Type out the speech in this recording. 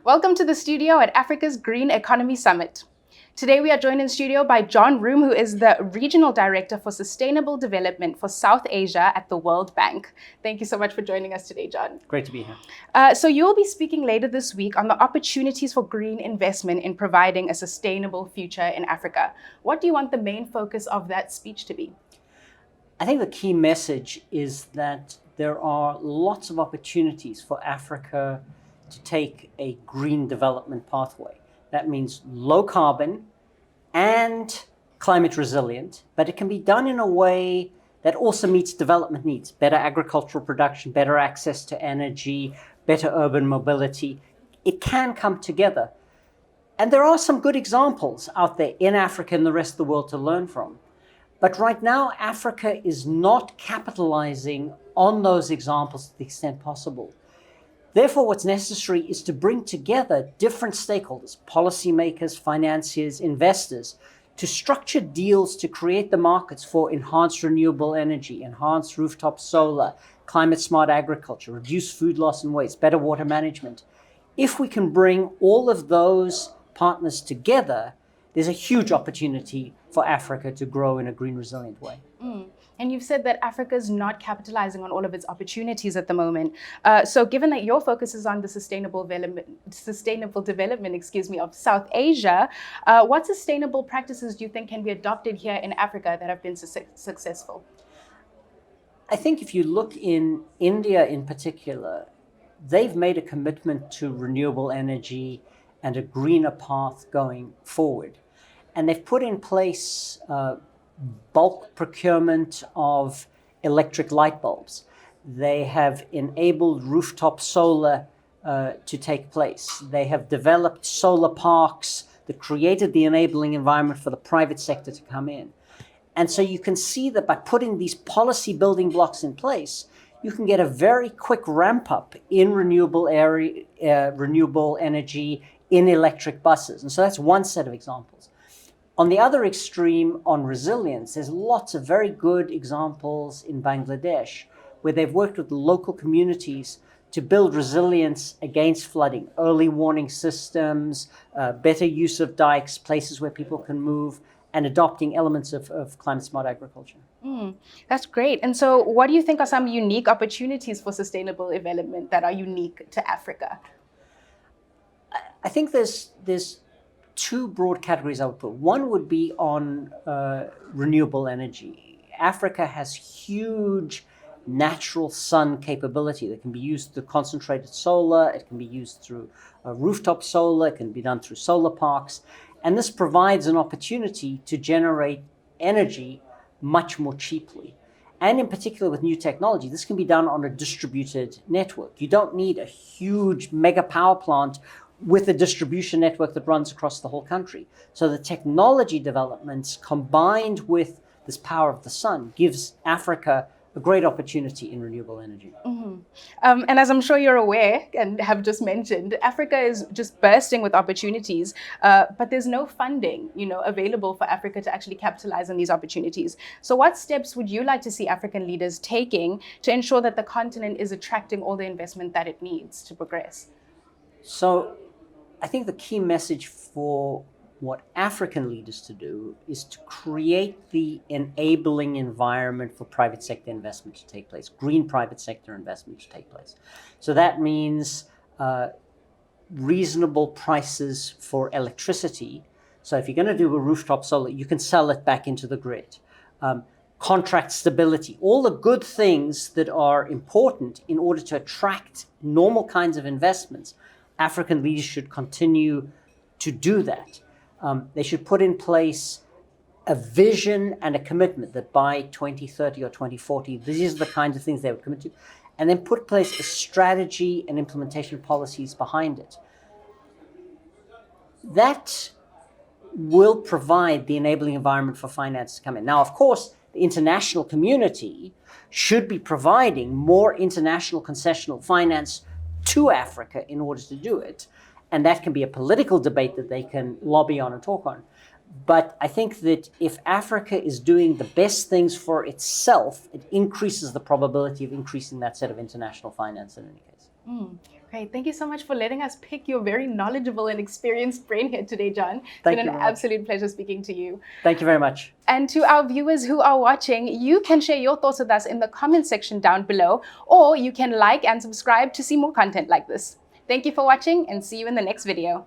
Welcome to the studio at Africa's Green Economy Summit. Today we are joined in studio by John Roome, who is the Regional Director for Sustainable Development for South Asia at the World Bank. Thank you so much for joining us today, John. Great to be here. So you'll be speaking later this week on the opportunities for green investment in providing a sustainable future in Africa. What do you want the main focus of that speech to be? I think the key message is that there are lots of opportunities for Africa to take a green development pathway. That means low carbon and climate resilient, but it can be done in a way that also meets development needs: better agricultural production, better access to energy, better urban mobility. It can come together. And there are some good examples out there in Africa and the rest of the world to learn from. But right now, Africa is not capitalizing on those examples to the extent possible. Therefore, what's necessary is to bring together different stakeholders, policymakers, financiers, investors, to structure deals to create the markets for enhanced renewable energy, enhanced rooftop solar, climate smart agriculture, reduced food loss and waste, better water management. If we can bring all of those partners together, there's a huge opportunity for Africa to grow in a green resilient way. And you've said that Africa is not capitalizing on all of its opportunities at the moment. So given that your focus is on the sustainable development, of South Asia, what sustainable practices do you think can be adopted here in Africa that have been successful? I think if you look in India in particular, they've made a commitment to renewable energy and a greener path going forward. And they've put in place bulk procurement of electric light bulbs. They have enabled rooftop solar to take place. They have developed solar parks that created the enabling environment for the private sector to come in. And so you can see that by putting these policy building blocks in place, you can get a very quick ramp up in renewable energy, in electric buses. And so that's one set of examples. On the other extreme, on resilience, there's lots of very good examples in Bangladesh where they've worked with local communities to build resilience against flooding, early warning systems, better use of dikes, places where people can move, and adopting elements of climate smart agriculture. That's great. And so what do you think are some unique opportunities for sustainable development that are unique to Africa? I think there's two broad categories I would put. One would be on renewable energy. Africa has huge natural sun capability that can be used through concentrated solar. It can be used through rooftop solar. It can be done through solar parks. And this provides an opportunity to generate energy much more cheaply. And in particular with new technology, this can be done on a distributed network. You don't need a huge mega power plant with a distribution network that runs across the whole country. So the technology developments combined with this power of the sun gives Africa a great opportunity in renewable energy. And as I'm sure you're aware and have just mentioned, Africa is just bursting with opportunities, but there's no funding, available for Africa to actually capitalize on these opportunities. So what steps would you like to see African leaders taking to ensure that the continent is attracting all the investment that it needs to progress? So I think the key message for what African leaders to do is to create the enabling environment for private sector investment to take place, green private sector investment to take place. So that means reasonable prices for electricity. So if you're going to do a rooftop solar, you can sell it back into the grid. Contract stability, all the good things that are important in order to attract normal kinds of investments. African leaders should continue to do that. They should put in place a vision and a commitment that by 2030 or 2040, these are the kinds of things they would commit to, and then put in place a strategy and implementation policies behind it. That will provide the enabling environment for finance to come in. Now, of course, the international community should be providing more international concessional finance to Africa in order to do it. And that can be a political debate that they can lobby on and talk on. But I think that if Africa is doing the best things for itself, it increases the probability of increasing that set of international finance in any case. Great. Thank you so much for letting us pick your very knowledgeable and experienced brain here today, John. It's Thank been you an very much. absolute pleasure speaking to you. Thank you very much. And to our viewers who are watching, you can share your thoughts with us in the comment section down below, or you can like and subscribe to see more content like this. Thank you for watching, and see you in the next video.